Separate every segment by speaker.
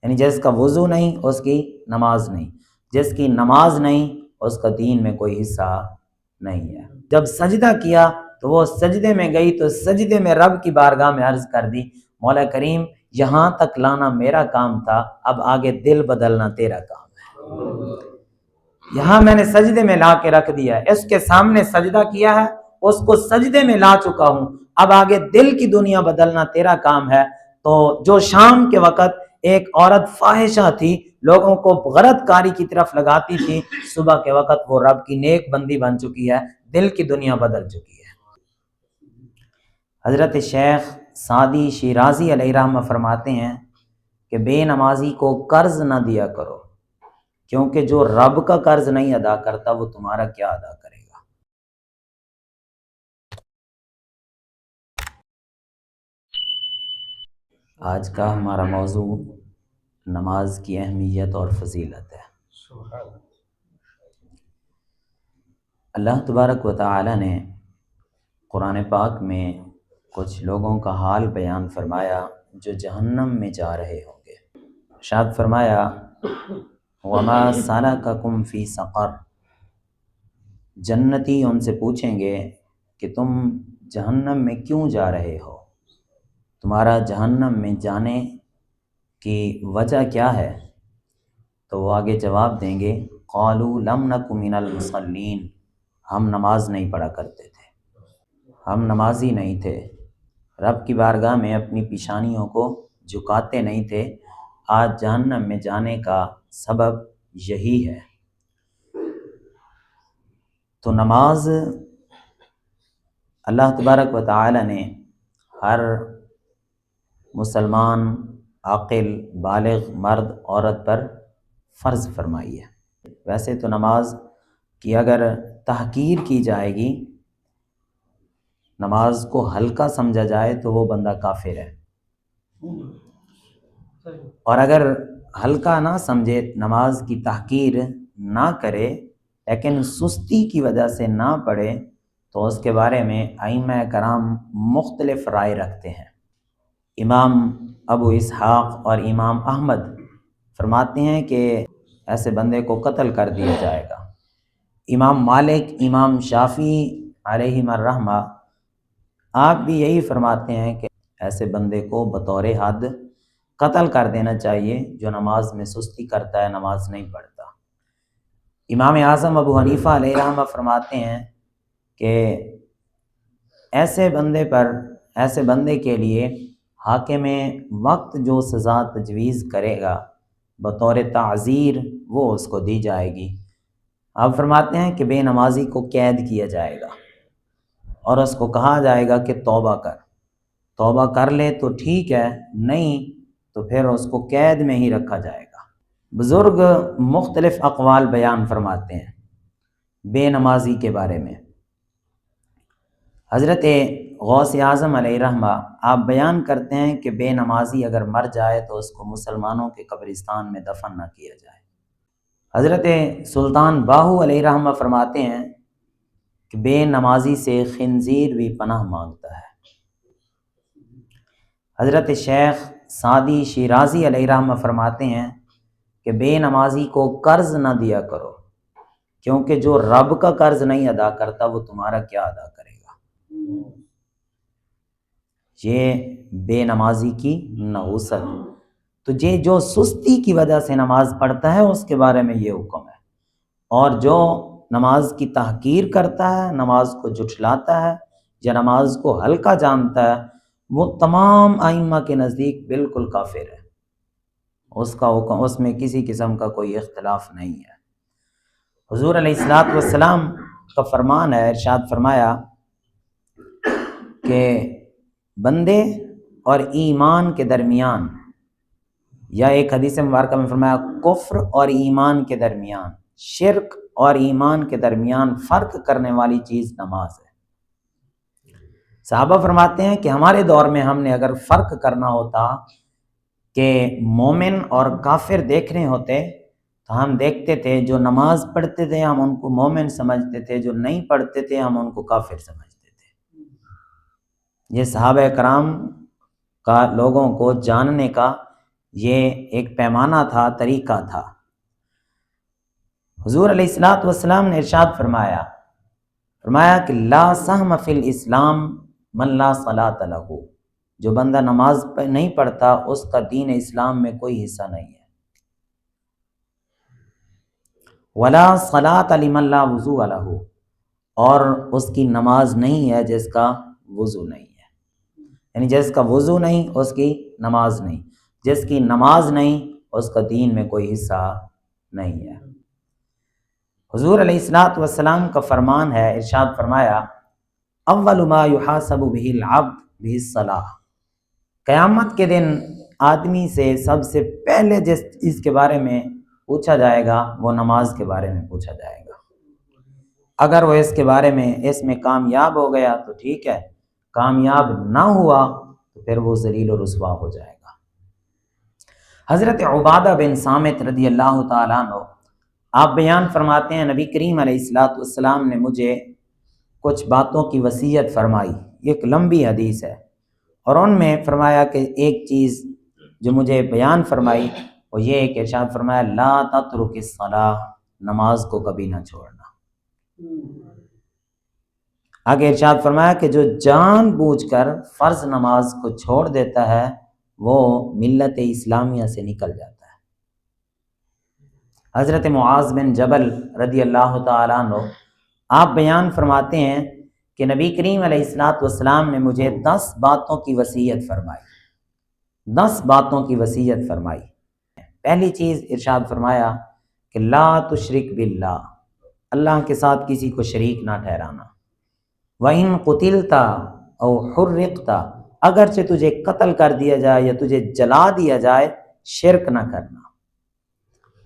Speaker 1: یعنی جس کا وضو نہیں اس کی نماز نہیں، جس کی نماز نہیں اس کا دین میں کوئی حصہ نہیں ہے۔ جب سجدہ کیا تو وہ سجدے میں گئی تو سجدے میں رب کی بارگاہ میں عرض کر دی، مولا کریم یہاں تک لانا میرا کام تھا، اب آگے دل بدلنا تیرا کام ہے۔ یہاں میں نے سجدے میں لا کے رکھ دیا ہے، اس کے سامنے سجدہ کیا ہے، اس کو سجدے میں لا چکا ہوں، اب آگے دل کی دنیا بدلنا تیرا کام ہے۔ تو جو شام کے وقت ایک عورت فاحشہ تھی، لوگوں کو غلط کاری کی طرف لگاتی تھی، صبح کے وقت وہ رب کی نیک بندی بن چکی ہے، دل کی دنیا بدل چکی ہے۔ حضرت شیخ سعدی شیرازی علیہ رحمہ فرماتے ہیں کہ بے نمازی کو قرض نہ دیا کرو، کیونکہ جو رب کا قرض نہیں ادا کرتا وہ تمہارا کیا ادا کرے گا۔ آج کا ہمارا موضوع نماز کی اہمیت اور فضیلت ہے۔ اللہ تبارک و تعالی نے قرآن پاک میں کچھ لوگوں کا حال بیان فرمایا جو جہنم میں جا رہے ہوں گے۔ ارشاد فرمایا وَمَا سَلَكَكُمْ فِي سَقَرَ، جنتی ان سے پوچھیں گے کہ تم جہنم میں کیوں جا رہے ہو، تمہارا جہنم میں جانے کی وجہ کیا ہے؟ تو وہ آگے جواب دیں گے قَالُوا لَمْ نَكُ مِنَ الْمُصَلِّينَ، ہم نماز نہیں پڑھا کرتے تھے، ہم نمازی نہیں تھے، رب کی بارگاہ میں اپنی پیشانیوں کو جھکاتے نہیں تھے۔ آج جہنم میں جانے کا سبب یہی ہے۔ تو نماز اللہ تبارک و تعالی نے ہر مسلمان عاقل بالغ مرد عورت پر فرض فرمائی ہے۔ ویسے تو نماز کی اگر تحقیر کی جائے گی، نماز کو ہلکا سمجھا جائے تو وہ بندہ کافر ہے، اور اگر ہلکا نہ سمجھے، نماز کی تحقیر نہ کرے لیکن سستی کی وجہ سے نہ پڑھے، تو اس کے بارے میں ائمہ کرام مختلف رائے رکھتے ہیں۔ امام ابو اسحاق اور امام احمد فرماتے ہیں کہ ایسے بندے کو قتل کر دیا جائے گا۔ امام مالک، امام شافعی علیہم الرحمہ آپ بھی یہی فرماتے ہیں کہ ایسے بندے کو بطور حد قتل کر دینا چاہیے جو نماز میں سستی کرتا ہے، نماز نہیں پڑھتا۔ امام اعظم ابو حنیفہ علیہ رحمہ فرماتے ہیں کہ ایسے بندے کے لیے حاکم وقت جو سزا تجویز کرے گا بطور تعزیر وہ اس کو دی جائے گی۔ آپ فرماتے ہیں کہ بے نمازی کو قید کیا جائے گا اور اس کو کہا جائے گا کہ توبہ کر لے تو ٹھیک ہے، نہیں تو پھر اس کو قید میں ہی رکھا جائے گا۔ بزرگ مختلف اقوال بیان فرماتے ہیں بے نمازی کے بارے میں۔ حضرت غوث اعظم علیہ رحمہ آپ بیان کرتے ہیں کہ بے نمازی اگر مر جائے تو اس کو مسلمانوں کے قبرستان میں دفن نہ کیا جائے۔ حضرت سلطان باہو علیہ رحمہ فرماتے ہیں کہ بے نمازی سے خنزیر بھی پناہ مانگتا ہے۔ حضرت شیخ سعدی شیرازی علیہ رحمہ فرماتے ہیں کہ بے نمازی کو قرض نہ دیا کرو، کیونکہ جو رب کا قرض نہیں ادا کرتا وہ تمہارا کیا ادا کرے گا۔ یہ بے نمازی کی نحوست۔ تو یہ جو سستی کی وجہ سے نماز پڑھتا ہے اس کے بارے میں یہ حکم ہے، اور جو نماز کی تحقیر کرتا ہے، نماز کو جھٹلاتا ہے یا نماز کو ہلکا جانتا ہے، وہ تمام ائمہ کے نزدیک بالکل کافر ہے۔ اس کا حکم، اس میں کسی قسم کا کوئی اختلاف نہیں ہے۔ حضور علیہ الصلوۃ والسلام کا فرمان ہے، ارشاد فرمایا کہ بندے اور ایمان کے درمیان، یا ایک حدیث مبارکہ میں فرمایا کفر اور ایمان کے درمیان، شرک اور ایمان کے درمیان فرق کرنے والی چیز نماز ہے۔ صحابہ فرماتے ہیں کہ ہمارے دور میں ہم نے اگر فرق کرنا ہوتا کہ مومن اور کافر دیکھنے ہوتے تو ہم دیکھتے تھے جو نماز پڑھتے تھے ہم ان کو مومن سمجھتے تھے، جو نہیں پڑھتے تھے ہم ان کو کافر سمجھتے تھے۔ یہ صحابہ کرام کا لوگوں کو جاننے کا یہ ایک پیمانہ تھا، طریقہ تھا۔ حضور علیہ الصلوۃ والسلام نے ارشاد فرمایا کہ لا سہم فی الاسلام من لا صلاۃ لہ، جو بندہ نماز نہیں پڑھتا اس کا دین اسلام میں کوئی حصہ نہیں ہے۔ ولا صلاۃ لمن لا وضوء لہ، اور اس کی نماز نہیں ہے جس کا وضو نہیں ہے، یعنی جس کا وضو نہیں اس کی نماز نہیں، جس کی نماز نہیں اس کا دین میں کوئی حصہ نہیں ہے۔ حضور علیہ الصلوۃ والسلام کا فرمان ہے، ارشاد فرمایا اول ما یحاسب بہ العبد بہ الصلاۃ، قیامت کے دن آدمی سے سب سے پہلے جس چیز کے بارے میں پوچھا جائے گا وہ نماز کے بارے میں پوچھا جائے گا۔ اگر وہ اس کے بارے میں اس میں کامیاب ہو گیا تو ٹھیک ہے، کامیاب نہ ہوا تو پھر وہ ذلیل و رسوا ہو جائے گا۔ حضرت عبادہ بن صامت رضی اللہ تعالیٰ عنہ آپ بیان فرماتے ہیں، نبی کریم علیہ الصلوۃ والسلام نے مجھے کچھ باتوں کی وصیت فرمائی، ایک لمبی حدیث ہے، اور ان میں فرمایا کہ ایک چیز جو مجھے بیان فرمائی وہ یہ کہ ارشاد فرمایا لا تترک الصلاۃ، نماز کو کبھی نہ چھوڑنا۔ آگے ارشاد فرمایا کہ جو جان بوجھ کر فرض نماز کو چھوڑ دیتا ہے وہ ملت اسلامیہ سے نکل جاتا ہے۔ حضرت معاذ بن جبل رضی اللہ تعالیٰ عنہ آپ بیان فرماتے ہیں کہ نبی کریم علیہ الصلوۃ والسلام نے مجھے 10 باتوں کی وصیت فرمائی، 10 باتوں کی وصیت فرمائی۔ پہلی چیز ارشاد فرمایا کہ لا تشرک باللہ، اللہ کے ساتھ کسی کو شریک نہ ٹھہرانا۔ وَإِن قُتِلْتَ أَوْ حُرِّقْتَ، اگرچہ تجھے قتل کر دیا جائے یا تجھے جلا دیا جائے شرک نہ کرنا۔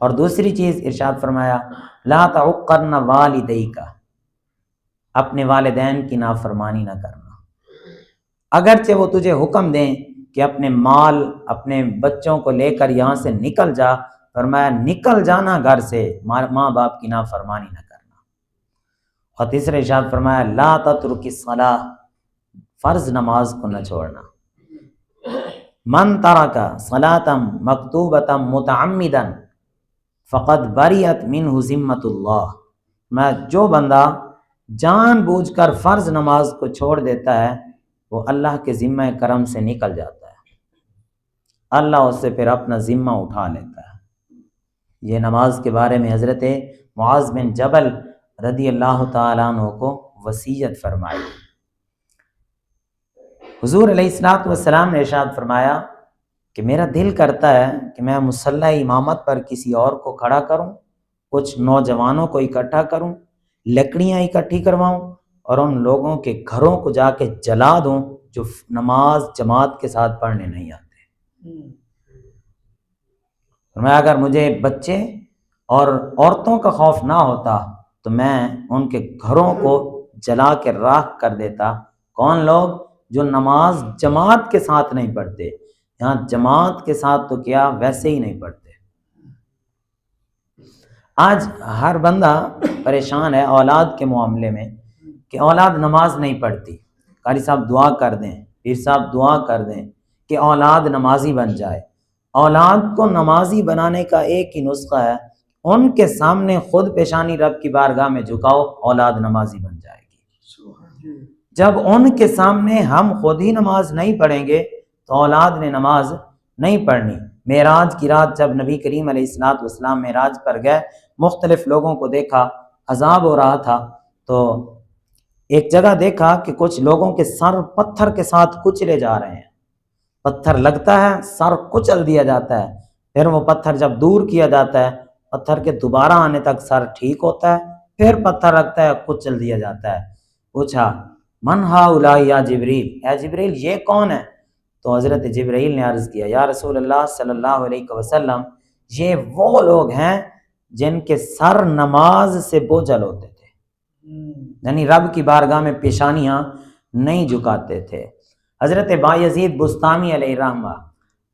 Speaker 1: اور دوسری چیز ارشاد فرمایا لا تعقرن والدیک، اپنے والدین کی نافرمانی نہ کرنا۔ اگرچہ وہ تجھے حکم دیں کہ اپنے مال اپنے بچوں کو لے کر یہاں سے نکل جا، فرمایا نکل جانا گھر سے، ماں باپ کی نافرمانی نہ کرنا۔ اور تیسرے ارشاد فرمایا لا تترک الصلاۃ، فرض نماز کو نہ چھوڑنا۔ من ترک صلاۃ مکتوبۃ متعمدا فقد بریت منہ ذمۃ اللہ، میں جو بندہ جان بوجھ کر فرض نماز کو چھوڑ دیتا ہے وہ اللہ کے ذمہ کرم سے نکل جاتا ہے، اللہ اس سے پھر اپنا ذمہ اٹھا لیتا ہے۔ یہ نماز کے بارے میں حضرت معاذ بن جبل رضی اللہ تعالیٰ عنہ کو وصیت فرمائی۔ حضور علیہ الصلوۃ والسلام نے ارشاد فرمایا کہ میرا دل کرتا ہے کہ میں مصلی امامت پر کسی اور کو کھڑا کروں، کچھ نوجوانوں کو اکٹھا کروں، لکڑیاں اکٹھی کرواؤں اور ان لوگوں کے گھروں کو جا کے جلا دوں جو نماز جماعت کے ساتھ پڑھنے نہیں آتے۔ میں اگر مجھے بچے اور عورتوں کا خوف نہ ہوتا تو میں ان کے گھروں کو جلا کے راکھ کر دیتا۔ کون لوگ؟ جو نماز جماعت کے ساتھ نہیں پڑھتے، یہاں جماعت کے ساتھ تو کیا ویسے ہی نہیں پڑھتے۔ آج ہر بندہ پریشان ہے اولاد کے معاملے میں کہ اولاد نماز نہیں پڑھتی، قاری صاحب دعا کر دیں، پیر صاحب دعا کر دیں کہ اولاد نمازی بن جائے۔ اولاد کو نمازی بنانے کا ایک ہی نسخہ ہے، ان کے سامنے خود پیشانی رب کی بارگاہ میں جھکاؤ، اولاد نمازی بن جائے گی۔ جب ان کے سامنے ہم خود ہی نماز نہیں پڑھیں گے تو اولاد نے نماز نہیں پڑھنی۔ معراج کی رات جب نبی کریم علیہ الصلوۃ والسلام معراج پر گئے، مختلف لوگوں کو دیکھا، عذاب ہو رہا تھا، تو ایک جگہ دیکھا کہ کچھ لوگوں کے سر پتھر کے ساتھ کچلے جا رہے ہیں، پتھر لگتا ہے سر کچل دیا جاتا ہے، پھر وہ پتھر جب دور کیا جاتا ہے پتھر کے دوبارہ آنے تک سر ٹھیک ہوتا ہے، پھر پتھر لگتا ہے کچل دیا جاتا ہے۔ پوچھا من ہؤلاء یا جبریل، اے جبریل یہ کون ہے؟ تو حضرت جبریل نے عرض کیا یا رسول اللہ صلی اللہ علیہ وسلم یہ وہ لوگ ہیں جن کے سر نماز سے بوجھل ہوتے تھے، یعنی رب کی بارگاہ میں پیشانیاں نہیں جھکاتے تھے۔ حضرت بایزید بسطامی علیہ رحمہ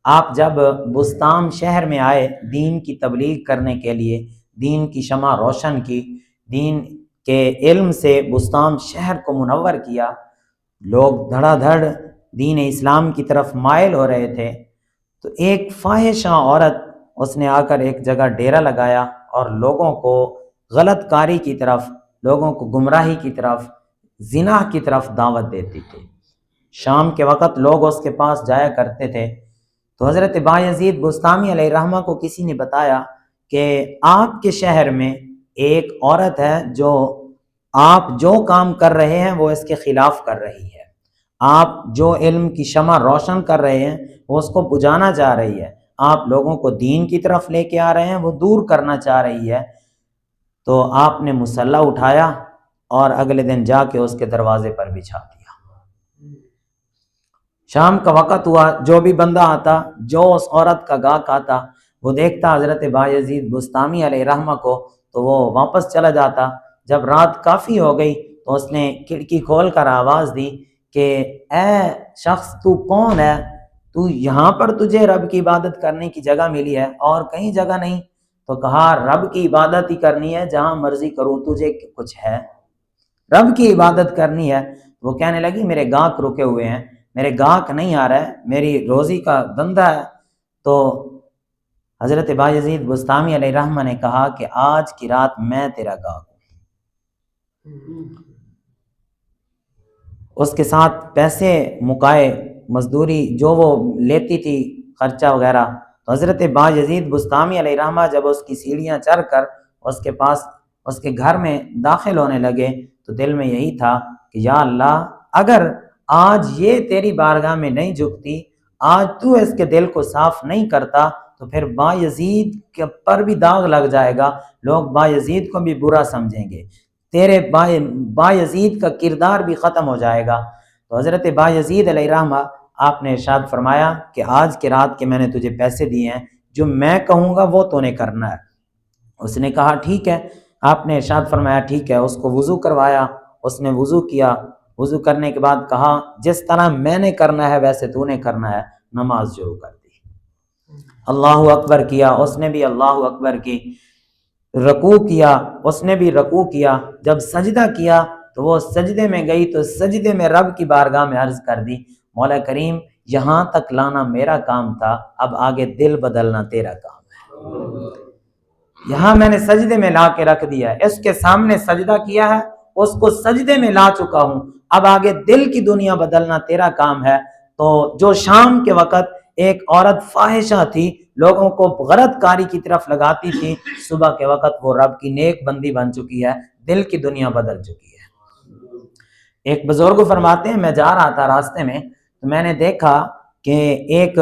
Speaker 1: آپ جب بسطام شہر میں آئے دین کی تبلیغ کرنے کے لیے، دین کی شمع روشن کی، دین کے علم سے بسطام شہر کو منور کیا، لوگ دھڑا دھڑ دین اسلام کی طرف مائل ہو رہے تھے، تو ایک فاحشہ عورت اس نے آ کر ایک جگہ ڈیرا لگایا اور لوگوں کو غلط کاری کی طرف، لوگوں کو گمراہی کی طرف، زنا کی طرف دعوت دیتی تھی۔ شام کے وقت لوگ اس کے پاس جایا کرتے تھے۔ تو حضرت بایزید بسطامی علیہ رحمہ کو کسی نے بتایا کہ آپ کے شہر میں ایک عورت ہے جو آپ جو کام کر رہے ہیں وہ اس کے خلاف کر رہی ہے، آپ جو علم کی شمع روشن کر رہے ہیں وہ اس کو بجھانا چاہ رہی ہے، آپ لوگوں کو دین کی طرف لے کے آ رہے ہیں وہ دور کرنا چاہ رہی ہے۔ تو آپ نے مسلح اٹھایا اور اگلے دن جا کے اس کے دروازے پر بچھا دیا۔ شام کا وقت ہوا، جو بھی بندہ آتا، جو اس عورت کا گاہک آتا، وہ دیکھتا حضرت بایزید بسطامی علیہ رحمہ کو تو وہ واپس چلا جاتا۔ جب رات کافی ہو گئی تو اس نے کھڑکی کھول کر آواز دی کہ اے شخص تو کون ہے؟ تو یہاں پر تجھے رب کی عبادت کرنے کی جگہ ملی ہے اور کہیں جگہ نہیں؟ تو کہا رب کی عبادت ہی کرنی ہے، جہاں مرضی کروں، تجھے کچھ ہے؟ رب کی عبادت کرنی ہے۔ وہ کہنے لگی میرے گاہک رکے ہوئے ہیں، میرے گاہک نہیں آ رہا ہے، میری روزی کا دھندا ہے۔ تو حضرت بایزید بسطامی علیہ رحمہ نے کہا کہ آج کی رات میں تیرا گاہک ہوں۔ اس کے ساتھ پیسے مکائے، مزدوری جو وہ لیتی تھی، خرچہ وغیرہ۔ تو حضرت بایزید بسطامی علیہ رحمہ جب اس کی سیڑھیاں چڑھ کر اس کے پاس اس کے گھر میں داخل ہونے لگے تو دل میں یہی تھا کہ یا اللہ، اگر آج یہ تیری بارگاہ میں نہیں جھکتی، آج تو اس کے دل کو صاف نہیں کرتا، تو پھر بایزید کے پر بھی داغ لگ جائے گا، لوگ بایزید کو بھی برا سمجھیں گے، تیرے بایزید کا کردار بھی ختم ہو جائے گا۔ تو حضرت بایزید علیہ رحمہ آپ نے ارشاد فرمایا کہ آج کے رات کے میں نے تجھے پیسے دیے ہیں، جو میں کہوں گا وہ تو نے کرنا ہے۔ اس نے کہا ٹھیک ہے۔ آپ نے ارشاد فرمایا ٹھیک ہے۔ اس کو وضو کروایا، اس نے وضو کیا، وضو کرنے کے بعد کہا جس طرح میں نے کرنا ہے ویسے تو نے کرنا ہے، نماز شروع کر دی۔ اللہ اکبر کیا، اس نے بھی اللہ اکبر کی، رکوع کیا، اس نے بھی رکوع کیا۔ جب سجدہ کیا تو وہ سجدے میں گئی تو سجدے میں رب کی بارگاہ میں عرض کر دی مولا کریم یہاں تک لانا میرا کام تھا، اب آگے دل بدلنا تیرا کام ہے۔ یہاں میں نے سجدے میں لا کے رکھ دیا ہے، اس کے سامنے سجدہ کیا ہے، اس کو سجدے میں لا چکا ہوں، اب آگے دل کی دنیا بدلنا تیرا کام ہے۔ تو جو شام کے وقت ایک عورت فاحشہ تھی، لوگوں کو غلط کاری کی طرف لگاتی تھی، صبح کے وقت وہ رب کی نیک بندی بن چکی ہے، دل کی دنیا بدل چکی ہے۔ ایک بزرگ فرماتے ہیں میں جا رہا تھا راستے میں تو میں نے دیکھا کہ ایک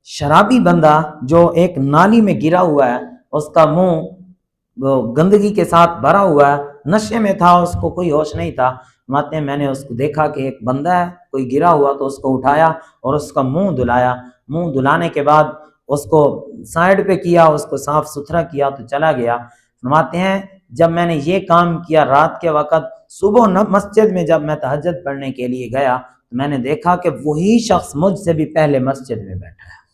Speaker 1: شرابی بندہ جو ایک نالی میں گرا ہوا ہے، اس کا منہ گندگی کے ساتھ بھرا ہوا ہے، نشے میں تھا، اس کو کوئی ہوش نہیں تھا۔ فرماتے ہیں میں نے اس کو دیکھا کہ ایک بندہ ہے کوئی گرا ہوا، تو اس کو اٹھایا اور اس کا منہ دھلایا، منہ دھلانے کے بعد اس کو سائیڈ پہ کیا، اس کو صاف ستھرا کیا تو چلا گیا۔ فرماتے ہیں جب میں نے یہ کام کیا رات کے وقت، صبح مسجد میں جب میں تہجد پڑھنے کے لیے گیا تو میں نے دیکھا کہ وہی شخص مجھ سے بھی پہلے مسجد میں بیٹھا ہے۔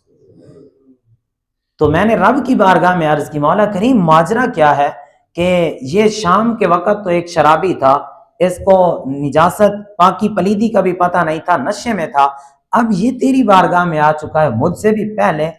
Speaker 1: تو میں نے رب کی بارگاہ میں عرض کی مولا کریم ماجرا کیا ہے کہ یہ شام کے وقت تو ایک شرابی تھا، اس کو نجاست پاکی پلیدی کا بھی پتہ نہیں تھا، نشے میں تھا، اب یہ تیری بارگاہ میں آ چکا ہے مجھ سے بھی پہلے۔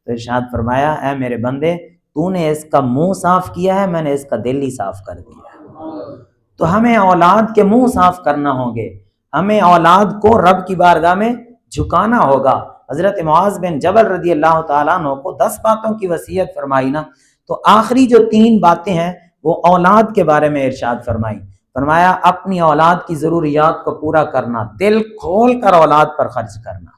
Speaker 1: تو ارشاد فرمایا اے میرے بندے تو نے اس کا منہ صاف کیا ہے، میں نے اس کا دل ہی صاف کر دیا ہے۔ تو ہمیں اولاد کے منہ صاف کرنا ہوں گے، ہمیں اولاد کو رب کی بارگاہ میں جھکانا ہوگا۔ حضرت معاذ بن جبل رضی اللہ تعالیٰ عنہ کو 10 باتوں کی وصیت فرمائی نا، تو آخری جو 3 باتیں ہیں وہ اولاد کے بارے میں ارشاد فرمائی۔ فرمایا اپنی اولاد کی ضروریات کو پورا کرنا، دل کھول کر اولاد پر خرچ کرنا،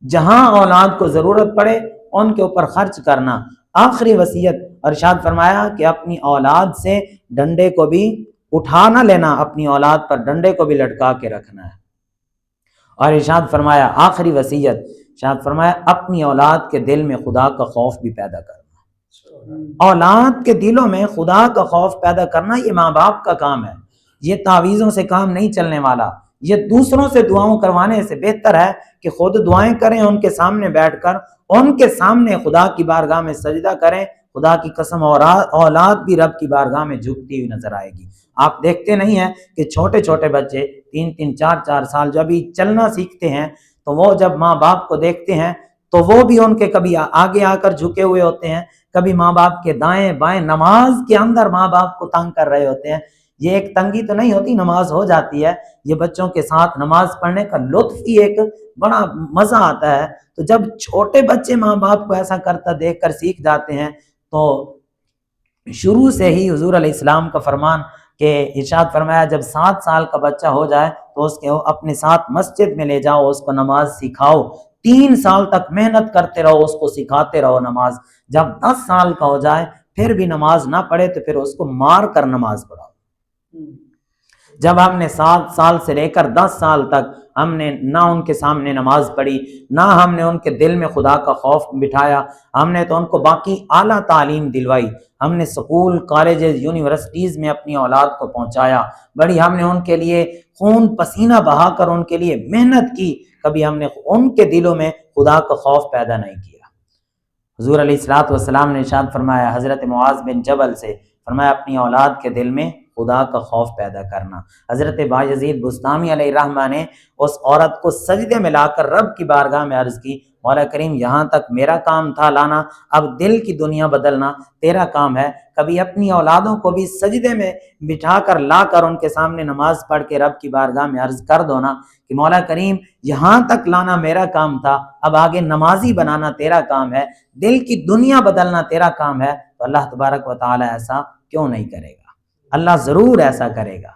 Speaker 1: جہاں اولاد کو ضرورت پڑے ان کے اوپر خرچ کرنا۔ آخری وصیت ارشاد فرمایا کہ اپنی اولاد سے ڈنڈے کو بھی اٹھا نہ لینا، اپنی اولاد پر ڈنڈے کو بھی لٹکا کے رکھنا ہے۔ اور ارشاد فرمایا آخری وصیت، ارشاد فرمایا اپنی اولاد کے دل میں خدا کا خوف بھی پیدا کرنا۔ اولاد کے دلوں میں خدا کا خوف پیدا کرنا یہ ماں باپ کا کام ہے، یہ تعویذوں سے کام نہیں چلنے والا، یہ دوسروں سے دعاؤں کروانے سے بہتر ہے کہ خود دعائیں کریں، ان کے سامنے بیٹھ کر ان کے سامنے خدا کی بارگاہ میں سجدہ کریں۔ خدا کی قسم اولاد بھی رب کی بارگاہ میں جھکتی ہوئی نظر آئے گی۔ آپ دیکھتے نہیں ہیں کہ چھوٹے چھوٹے بچے 3-3 4-4 سال جو ابھی چلنا سیکھتے ہیں تو وہ جب ماں باپ کو دیکھتے ہیں تو وہ بھی ان کے کبھی آگے آ کر جھکے ہوئے ہوتے ہیں، کبھی ماں باپ کے دائیں بائیں نماز کے اندر ماں باپ کو تنگ کر رہے ہوتے ہیں۔ یہ ایک تنگی تو نہیں ہوتی، نماز ہو جاتی ہے، یہ بچوں کے ساتھ نماز پڑھنے کا لطف ہی ایک بڑا مزہ آتا ہے۔ تو جب چھوٹے بچے ماں باپ کو ایسا کرتا دیکھ کر سیکھ جاتے ہیں، تو شروع سے ہی حضور علیہ السلام کا فرمان کہ ارشاد فرمایا جب 7 سال کا بچہ ہو جائے تو اس کے اپنے ساتھ مسجد میں لے جاؤ، اس کو نماز سکھاؤ، 3 سال تک محنت کرتے رہو، اس کو سکھاتے رہو نماز۔ جب 10 سال کا ہو جائے پھر بھی نماز نہ پڑھے تو پھر اس کو مار کر نماز پڑھاؤ۔ جب ہم نے 7 سال سے لے کر 10 سال تک ہم نے نہ ان کے سامنے نماز پڑھی، نہ ہم نے ان کے دل میں خدا کا خوف بٹھایا، ہم نے تو ان کو باقی اعلیٰ تعلیم دلوائی، ہم نے سکول کالجز یونیورسٹیز میں اپنی اولاد کو پہنچایا، بڑی ہم نے ان کے لیے خون پسینہ بہا کر ان کے لیے محنت کی، کبھی ہم نے ان کے دلوں میں خدا کا خوف پیدا نہیں کیا۔ حضور علیہ الصلوۃ والسلام نے ارشاد فرمایا حضرت معاذ بن جبل سے، فرمایا اپنی اولاد کے دل میں خدا کا خوف پیدا کرنا۔ حضرت بایزید بستامی علیہ الرحمہ نے اس عورت کو سجدے میں لا کر رب کی بارگاہ میں عرض کی، مولا کریم یہاں تک میرا کام تھا لانا، اب دل کی دنیا بدلنا تیرا کام ہے، کبھی اپنی اولادوں کو بھی سجدے میں بٹھا کر لا کر ان کے سامنے نماز پڑھ کے رب کی بارگاہ میں عرض کر دو نا کہ مولا کریم یہاں تک لانا میرا کام تھا، اب آگے نمازی بنانا تیرا کام ہے، دل کی دنیا بدلنا تیرا کام ہے، تو اللہ تبارک و تعالی ایسا کیوں نہیں کرے گا؟ اللہ ضرور ایسا کرے گا۔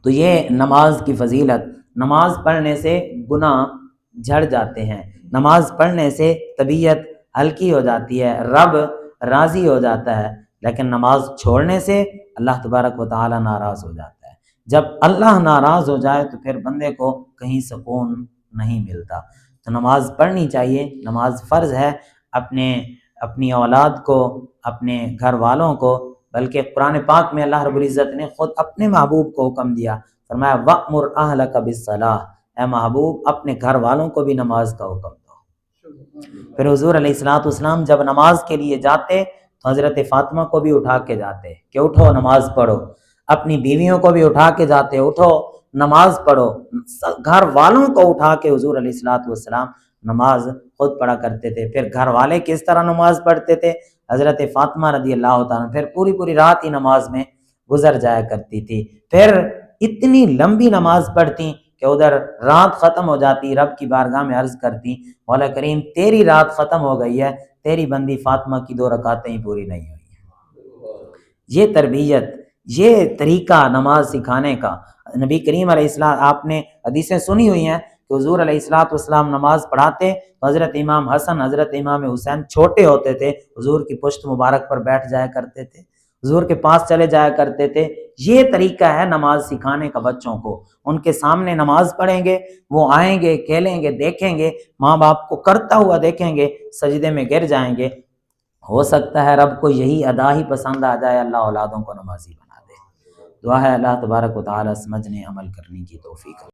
Speaker 1: تو یہ نماز کی فضیلت، نماز پڑھنے سے گناہ جھڑ جاتے ہیں، نماز پڑھنے سے طبیعت ہلکی ہو جاتی ہے، رب راضی ہو جاتا ہے، لیکن نماز چھوڑنے سے اللہ تبارک و تعالی ناراض ہو جاتا ہے۔ جب اللہ ناراض ہو جائے تو پھر بندے کو کہیں سکون نہیں ملتا۔ تو نماز پڑھنی چاہیے، نماز فرض ہے، اپنی اولاد کو، اپنے گھر والوں کو، بلکہ قرآن پاک میں اللہ رب العزت نے خود اپنے محبوب کو حکم دیا، فرمایا وَأْمُرْ أَهْلَكَ بِالصَّلَاةِ، اے محبوب اپنے گھر والوں کو بھی نماز کا حکم دو۔ پھر حضور علیہ الصلوۃ والسلام جب نماز کے لیے جاتے تو حضرت فاطمہ کو بھی اٹھا کے جاتے کہ اٹھو نماز پڑھو، اپنی بیویوں کو بھی اٹھا کے جاتے اٹھو نماز پڑھو، گھر والوں کو اٹھا کے حضور علیہ الصلوۃ والسلام نماز خود پڑھا کرتے تھے۔ پھر گھر والے کس طرح نماز پڑھتے تھے؟ حضرت فاطمہ رضی اللہ تعالیٰ پھر پوری رات ہی نماز میں گزر جایا کرتی تھی، پھر اتنی لمبی نماز پڑھتی کہ ادھر رات ختم ہو جاتی، رب کی بارگاہ میں عرض کرتی مولا کریم تیری رات ختم ہو گئی ہے، تیری بندی فاطمہ کی 2 رکعتیں ہی پوری نہیں ہوئی ہیں۔ یہ تربیت، یہ طریقہ نماز سکھانے کا نبی کریم علیہ السلام، آپ نے حدیثیں سنی ہوئی ہیں کہ حضور علیہ الصلوۃ والسلام نماز پڑھاتے تو حضرت امام حسن حضرت امام حسین چھوٹے ہوتے تھے، حضور کی پشت مبارک پر بیٹھ جایا کرتے تھے، حضور کے پاس چلے جایا کرتے تھے۔ یہ طریقہ ہے نماز سکھانے کا بچوں کو، ان کے سامنے نماز پڑھیں گے، وہ آئیں گے، کھیلیں گے، دیکھیں گے، ماں باپ کو کرتا ہوا دیکھیں گے، سجدے میں گر جائیں گے، ہو سکتا ہے رب کو یہی ادا ہی پسند آ جائے، اللہ اولادوں کو نمازی بنا دے۔ دعا ہے اللہ تبارک و تعالی سمجھنے عمل کرنے کی توفیق۔